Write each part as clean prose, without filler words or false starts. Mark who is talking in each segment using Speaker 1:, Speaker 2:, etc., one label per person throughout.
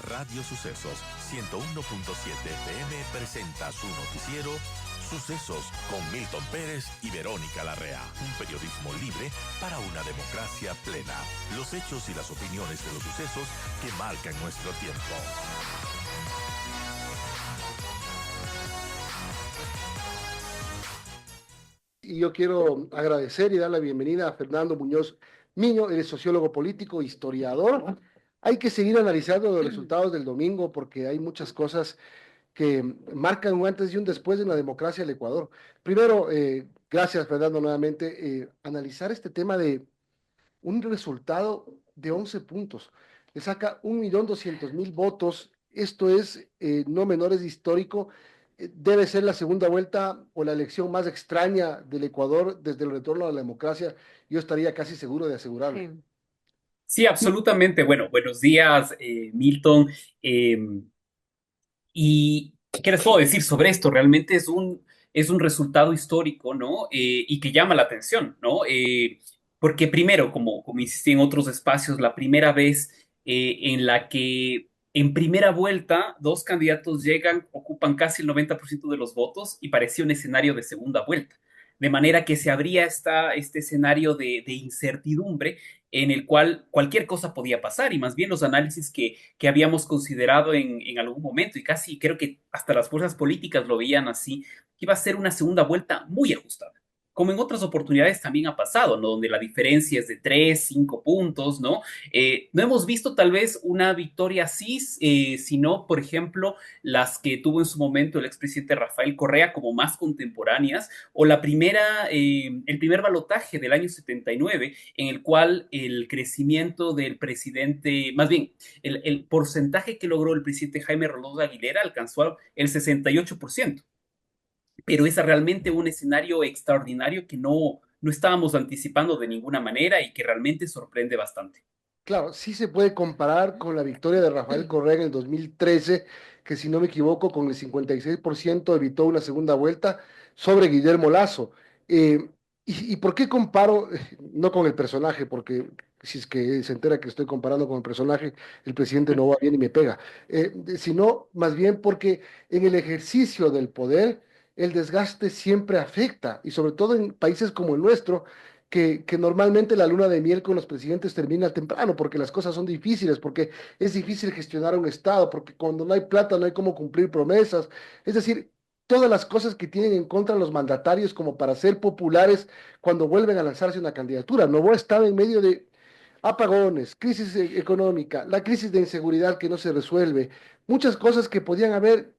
Speaker 1: Radio Sucesos 101.7 FM presenta su noticiero Sucesos con Milton Pérez y Verónica Larrea. Un periodismo libre para una democracia plena. Los hechos y las opiniones de los sucesos que marcan nuestro tiempo.
Speaker 2: Y yo quiero agradecer y dar la bienvenida a Fernando Muñoz Miño, él es sociólogo político, historiador. Hay que seguir analizando los resultados del domingo porque hay muchas cosas que marcan un antes y un después en la democracia del Ecuador. Primero, gracias Fernando nuevamente, analizar este tema de un resultado de 11 puntos. Le saca 1.200.000 votos. Esto es no menores histórico. Debe ser la segunda vuelta o la elección más extraña del Ecuador desde el retorno a la democracia. Yo estaría casi seguro de asegurarlo.
Speaker 3: Sí. Sí, absolutamente. Bueno, buenos días, Milton. Eh, ¿Y qué les puedo decir sobre esto? Realmente es un resultado histórico, ¿no? Y que llama la atención, ¿no? Porque primero, como insistí en otros espacios, la primera vez en la que en primera vuelta dos candidatos llegan, ocupan casi el 90% de los votos y parecía un escenario de segunda vuelta. De manera que se abría este escenario de incertidumbre en el cual cualquier cosa podía pasar y más bien los análisis que habíamos considerado en algún momento y casi creo que hasta las fuerzas políticas lo veían así, que iba a ser una segunda vuelta muy ajustada. Como en otras oportunidades también ha pasado, ¿no? Donde la diferencia es de 3, 5 puntos, ¿no? No hemos visto tal vez una victoria así, sino, por ejemplo, las que tuvo en su momento el expresidente Rafael Correa como más contemporáneas, o el primer balotaje del año 79, en el cual el crecimiento del presidente, más bien, el porcentaje que logró el presidente Jaime Rodríguez Aguilera alcanzó el 68%, pero es realmente un escenario extraordinario que no estábamos anticipando de ninguna manera y que realmente sorprende bastante.
Speaker 2: Claro, sí se puede comparar con la victoria de Rafael Correa en el 2013, que si no me equivoco, con el 56% evitó una segunda vuelta sobre Guillermo Lasso. ¿Y por qué comparo? No con el personaje, porque si es que se entera que estoy comparando con el personaje, el presidente no va bien y me pega, sino más bien porque en el ejercicio del poder, el desgaste siempre afecta, y sobre todo en países como el nuestro que normalmente la luna de miel con los presidentes termina temprano, porque las cosas son difíciles, porque es difícil gestionar un Estado, porque cuando no hay plata no hay cómo cumplir promesas. Es decir, todas las cosas que tienen en contra los mandatarios como para ser populares cuando vuelven a lanzarse una candidatura. Novoa estaba en medio de apagones, crisis económica, la crisis de inseguridad que no se resuelve, muchas cosas que podían haber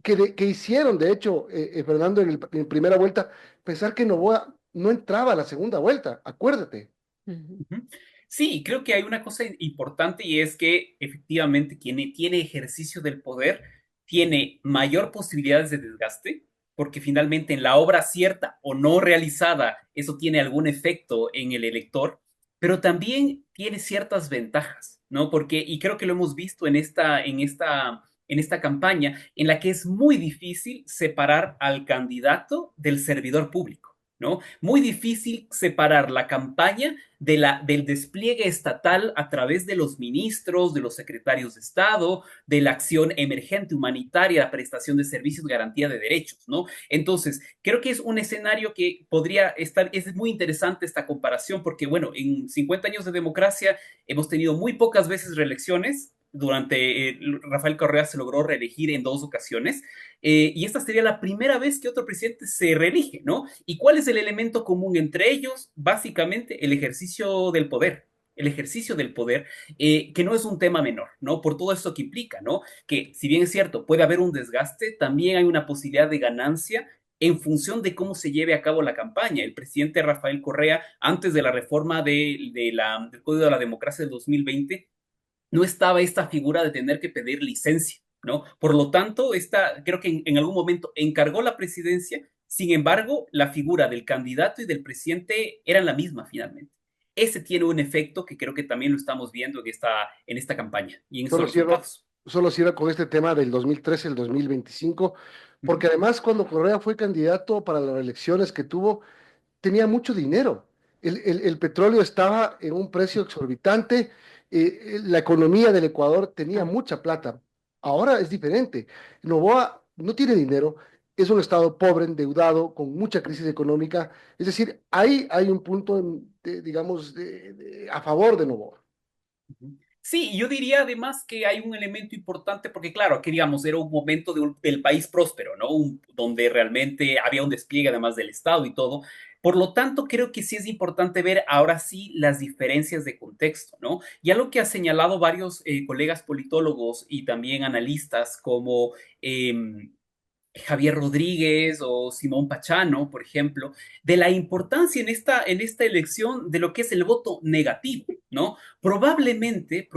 Speaker 2: que hicieron, de hecho, Fernando, en primera vuelta, pensar que Novoa no entraba a la segunda vuelta, acuérdate.
Speaker 3: Uh -huh. Sí, creo que hay una cosa importante y es que efectivamente quien tiene ejercicio del poder tiene mayor posibilidades de desgaste, porque finalmente en la obra cierta o no realizada, eso tiene algún efecto en el elector, pero también tiene ciertas ventajas, ¿no? Porque, y creo que lo hemos visto en esta campaña, en la que es muy difícil separar al candidato del servidor público. ¿No? Muy difícil separar la campaña del despliegue estatal a través de los ministros, de los secretarios de Estado, de la acción emergente humanitaria, prestación de servicios, garantía de derechos, ¿no? Entonces, creo que es un escenario que podría estar, es muy interesante esta comparación, porque, bueno, en 50 años de democracia hemos tenido muy pocas veces reelecciones. Durante Rafael Correa se logró reelegir en 2 ocasiones, y esta sería la primera vez que otro presidente se reelige, ¿no? ¿Y cuál es el elemento común entre ellos? Básicamente el ejercicio del poder. El ejercicio del poder, que no es un tema menor, ¿no? Por todo esto que implica, ¿no? Que si bien es cierto, puede haber un desgaste, también hay una posibilidad de ganancia en función de cómo se lleve a cabo la campaña. El presidente Rafael Correa, antes de la reforma del Código de la Democracia del 2020, no estaba esta figura de tener que pedir licencia, ¿no? Por lo tanto, creo que en algún momento encargó la presidencia, sin embargo, la figura del candidato y del presidente eran la misma finalmente. Ese tiene un efecto que creo que también lo estamos viendo en esta campaña y en estos
Speaker 2: Solo cierro,
Speaker 3: resultados.
Speaker 2: solo cierro con este tema del 2013 al 2025,
Speaker 3: Uh
Speaker 2: porque
Speaker 3: -huh.
Speaker 2: además cuando Correa fue candidato para las elecciones que tuvo, tenía mucho dinero. El petróleo estaba en un precio exorbitante la economía del Ecuador tenía mucha plata. Ahora es diferente. Noboa no tiene dinero, es un estado pobre, endeudado, con mucha crisis económica. Es decir, ahí hay un punto, digamos, a favor de Noboa.
Speaker 3: Sí, yo diría además que hay un elemento importante porque claro, aquí digamos era un momento del país próspero, ¿no? Donde realmente había un despliegue además del Estado y todo. Por lo tanto, creo que sí es importante ver ahora sí las diferencias de contexto, ¿no? Y algo que ha señalado varios colegas politólogos y también analistas como Javier Rodríguez o Simón Pachano, por ejemplo, de la importancia en esta elección de lo que es el voto negativo, ¿no? Probablemente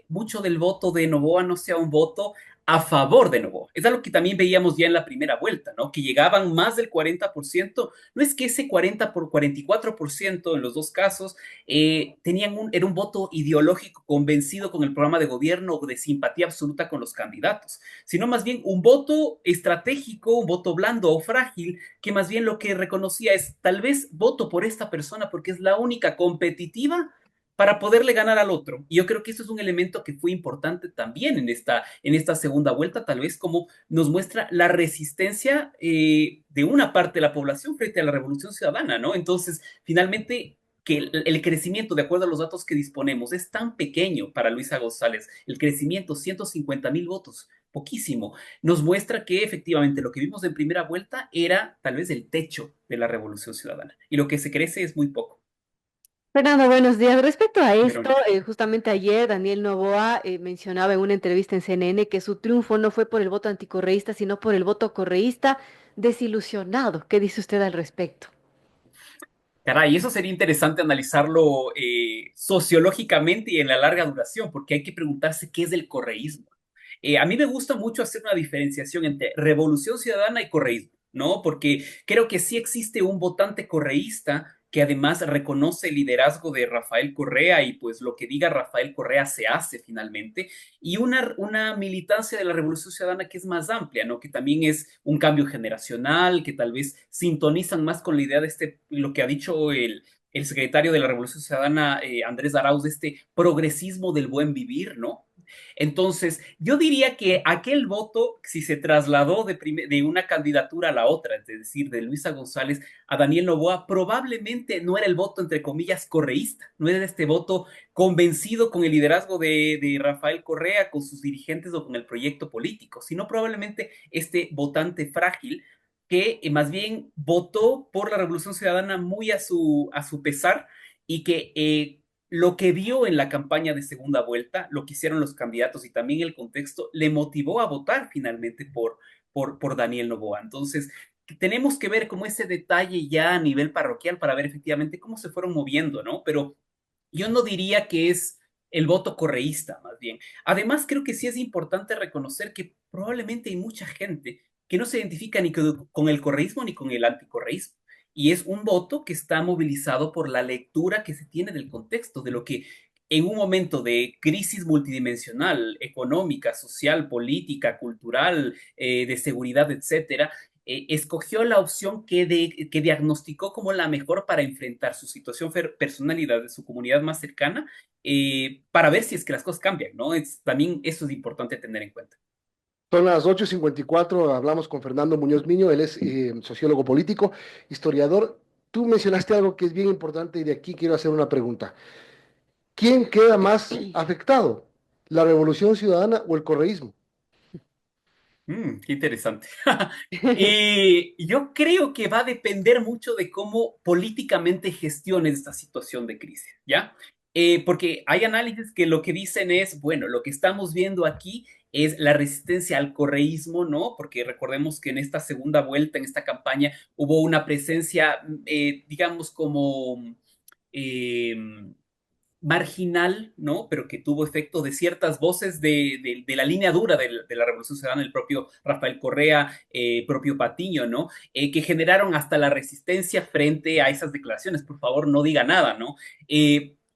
Speaker 3: mucho del voto de Noboa no sea un voto a favor de Noboa. Es algo que también veíamos ya en la primera vuelta, ¿no? Que llegaban más del 40%. No es que ese 44% en los dos casos era un voto ideológico convencido con el programa de gobierno o de simpatía absoluta con los candidatos, sino más bien un voto estratégico, un voto blando o frágil, que más bien lo que reconocía es tal vez voto por esta persona porque es la única competitiva para poderle ganar al otro. Y yo creo que eso es un elemento que fue importante también en esta segunda vuelta, tal vez como nos muestra la resistencia de una parte de la población frente a la revolución ciudadana, ¿no? Entonces, finalmente, que el crecimiento, de acuerdo a los datos que disponemos, es tan pequeño para Luisa González, el crecimiento, 150,000 votos, poquísimo, nos muestra que efectivamente lo que vimos en primera vuelta era tal vez el techo de la revolución ciudadana y lo que se crece es muy poco.
Speaker 4: Fernando, buenos días. Respecto a esto,
Speaker 3: Verónica.
Speaker 4: justamente ayer Daniel Noboa mencionaba en una entrevista en CNN que su triunfo no fue por el voto anticorreísta, sino por el voto correísta desilusionado. ¿Qué dice usted al respecto?
Speaker 3: Caray, eso sería interesante analizarlo sociológicamente y en la larga duración, porque hay que preguntarse qué es el correísmo. A mí me gusta mucho hacer una diferenciación entre revolución ciudadana y correísmo, ¿no? Porque creo que sí existe un votante correísta que además reconoce el liderazgo de Rafael Correa y pues lo que diga Rafael Correa se hace finalmente, y una militancia de la revolución ciudadana que es más amplia, ¿no? Que también es un cambio generacional, que tal vez sintonizan más con la idea de lo que ha dicho el secretario de la Revolución Ciudadana, Andrés Arauz, de este progresismo del buen vivir, ¿no? Entonces, yo diría que aquel voto, si se trasladó de una candidatura a la otra, es decir, de Luisa González a Daniel Noboa, probablemente no era el voto, entre comillas, correísta, no era este voto convencido con el liderazgo de Rafael Correa, con sus dirigentes o con el proyecto político, sino probablemente este votante frágil que más bien votó por la Revolución Ciudadana muy a su pesar y que lo que vio en la campaña de segunda vuelta, lo que hicieron los candidatos y también el contexto, le motivó a votar finalmente por Daniel Noboa. Entonces, tenemos que ver como ese detalle ya a nivel parroquial para ver efectivamente cómo se fueron moviendo, ¿no? Pero yo no diría que es el voto correísta, más bien. Además, creo que sí es importante reconocer que probablemente hay mucha gente que no se identifica ni con el correísmo ni con el anticorreísmo. Y es un voto que está movilizado por la lectura que se tiene del contexto, de lo que en un momento de crisis multidimensional, económica, social, política, cultural, de seguridad, etcétera, escogió la opción que diagnosticó como la mejor para enfrentar su situación personal y la de su comunidad más cercana, para ver si es que las cosas cambian, ¿no? También eso es importante tener en cuenta.
Speaker 2: Son las 8:54, hablamos con Fernando Muñoz Miño, él es sociólogo político, historiador. Tú mencionaste algo que es bien importante y de aquí quiero hacer una pregunta. ¿Quién queda más afectado? ¿La Revolución Ciudadana o el correísmo?
Speaker 3: Qué interesante. Yo creo que va a depender mucho de cómo políticamente gestiones esta situación de crisis, ¿ya? Porque hay análisis que lo que dicen es, bueno, lo que estamos viendo aquí es la resistencia al correísmo, ¿no? Porque recordemos que en esta segunda vuelta, en esta campaña, hubo una presencia, digamos, como eh, marginal, ¿no? Pero que tuvo efecto de ciertas voces de la línea dura de la Revolución Ciudadana, el propio Rafael Correa, propio Patiño, ¿no? Que generaron hasta la resistencia frente a esas declaraciones. Por favor, no diga nada, ¿no?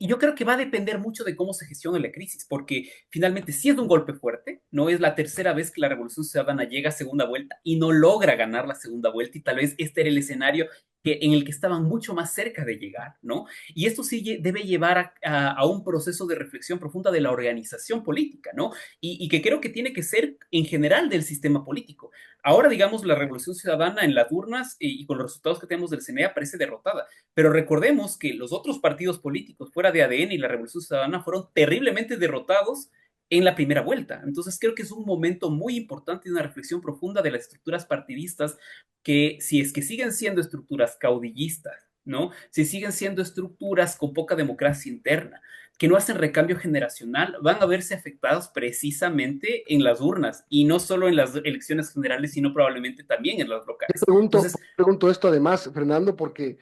Speaker 3: Y yo creo que va a depender mucho de cómo se gestione la crisis, porque finalmente sí es un golpe fuerte, no es la tercera vez que la Revolución Ciudadana llega a segunda vuelta y no logra ganar la segunda vuelta, y tal vez este era el escenario en el que estaban mucho más cerca de llegar, ¿no? Y esto sí debe llevar a un proceso de reflexión profunda de la organización política, ¿no? Y que creo que tiene que ser en general del sistema político. Ahora, digamos, la Revolución Ciudadana en las urnas y con los resultados que tenemos del CNE parece derrotada, pero recordemos que los otros partidos políticos fuera de ADN y la Revolución Ciudadana fueron terriblemente derrotados en la primera vuelta. Entonces creo que es un momento muy importante y una reflexión profunda de las estructuras partidistas que si es que siguen siendo estructuras caudillistas, ¿no? Si siguen siendo estructuras con poca democracia interna, que no hacen recambio generacional, van a verse afectados precisamente en las urnas y no solo en las elecciones generales, sino probablemente también en las locales. Entonces,
Speaker 2: Pregunto esto además, Fernando, porque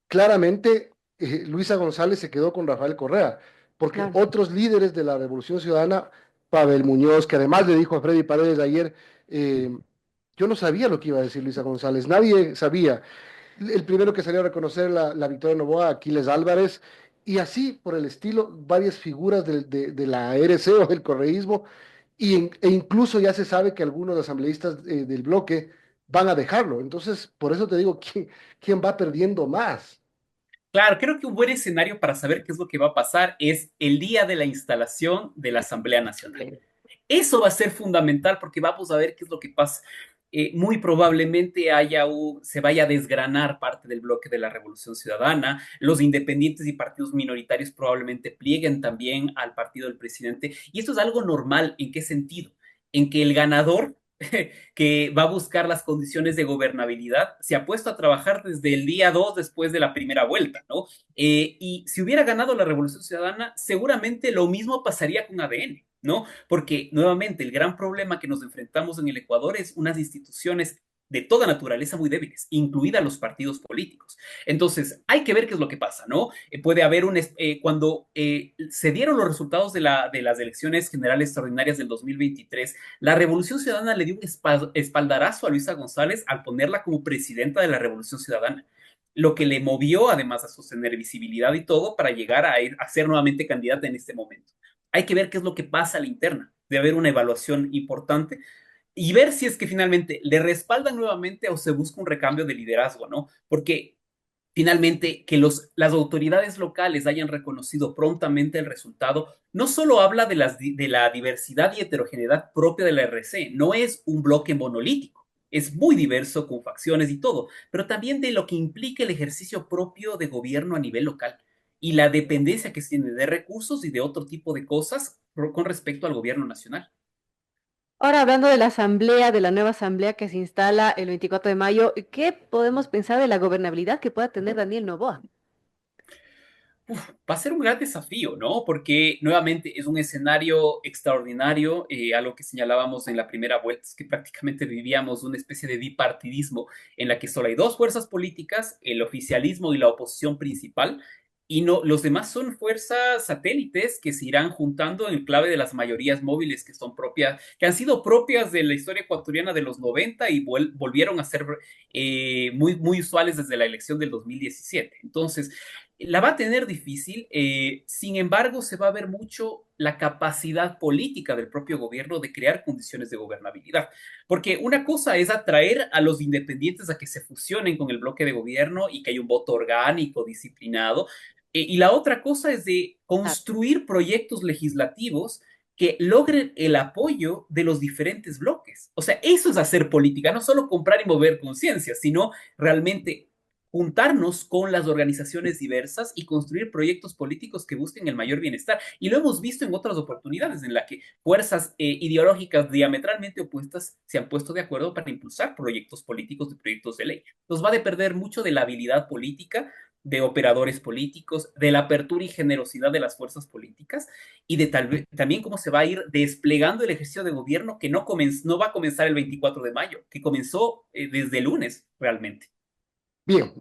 Speaker 2: claramente Luisa González se quedó con Rafael Correa, porque
Speaker 4: Claro.
Speaker 2: otros líderes de la Revolución Ciudadana, Pavel Muñoz, que además le dijo a Freddy Paredes ayer, eh, yo no sabía lo que iba a decir Luisa González, nadie sabía. El primero que salió a reconocer la victoria de Noboa, Aquiles Álvarez, y así por el estilo, varias figuras de la RC o del correísmo, e incluso ya se sabe que algunos asambleístas del bloque van a dejarlo. Entonces, por eso te digo, ¿quién va perdiendo más?
Speaker 3: claro, creo que un buen escenario para saber qué es lo que va a pasar es el día de la instalación de la Asamblea Nacional. Eso va a ser fundamental porque vamos a ver qué es lo que pasa. Muy probablemente se vaya a desgranar parte del bloque de la Revolución Ciudadana. Los independientes y partidos minoritarios probablemente plieguen también al partido del presidente. Y esto es algo normal. ¿En qué sentido? En que el ganador que va a buscar las condiciones de gobernabilidad se ha puesto a trabajar desde el día 2 después de la primera vuelta, ¿no? Y si hubiera ganado la Revolución Ciudadana, seguramente lo mismo pasaría con ADN. ¿No? Porque nuevamente el gran problema que nos enfrentamos en el Ecuador es unas instituciones de toda naturaleza muy débiles, incluidas los partidos políticos. Entonces, hay que ver qué es lo que pasa, ¿no? Puede haber cuando se dieron los resultados de las elecciones generales extraordinarias del 2023, la Revolución Ciudadana le dio un espaldarazo a Luisa González al ponerla como presidenta de la Revolución Ciudadana, lo que le movió además a sostener visibilidad y todo para llegar a ser nuevamente candidata en este momento. Hay que ver qué es lo que pasa a la interna, debe haber una evaluación importante y ver si es que finalmente le respaldan nuevamente o se busca un recambio de liderazgo, ¿no? Porque finalmente que las autoridades locales hayan reconocido prontamente el resultado, no solo habla de la diversidad y heterogeneidad propia de la RC, no es un bloque monolítico, es muy diverso con facciones y todo, pero también de lo que implica el ejercicio propio de gobierno a nivel local y la dependencia que se tiene de recursos y de otro tipo de cosas con respecto al gobierno nacional.
Speaker 4: Ahora, hablando de la asamblea, de la nueva asamblea que se instala el 24 de mayo, ¿qué podemos pensar de la gobernabilidad que pueda tener Daniel Noboa?
Speaker 3: Va a ser un gran desafío, ¿no? Porque nuevamente es un escenario extraordinario, algo que señalábamos en la primera vuelta, es que prácticamente vivíamos una especie de bipartidismo en la que solo hay dos fuerzas políticas, el oficialismo y la oposición principal, y no, los demás son fuerzas satélites que se irán juntando en clave de las mayorías móviles que son propias, que han sido propias de la historia ecuatoriana de los 90 y volvieron a ser muy, muy usuales desde la elección del 2017. Entonces, la va a tener difícil, sin embargo, se va a ver mucho la capacidad política del propio gobierno de crear condiciones de gobernabilidad. Porque una cosa es atraer a los independientes a que se fusionen con el bloque de gobierno y que haya un voto orgánico, disciplinado. Y la otra cosa es de
Speaker 4: Claro.
Speaker 3: construir proyectos legislativos que logren el apoyo de los diferentes bloques. O sea, eso es hacer política, no solo comprar y mover conciencia, sino realmente juntarnos con las organizaciones diversas y construir proyectos políticos que busquen el mayor bienestar. Y lo hemos visto en otras oportunidades en las que fuerzas ideológicas diametralmente opuestas se han puesto de acuerdo para impulsar proyectos políticos de proyectos de ley. Nos va a depender mucho de la habilidad política de operadores políticos, de la apertura y generosidad de las fuerzas políticas y de también cómo se va a ir desplegando el ejercicio de gobierno que no va a comenzar el 24 de mayo, que comenzó desde el lunes realmente.
Speaker 2: Bien.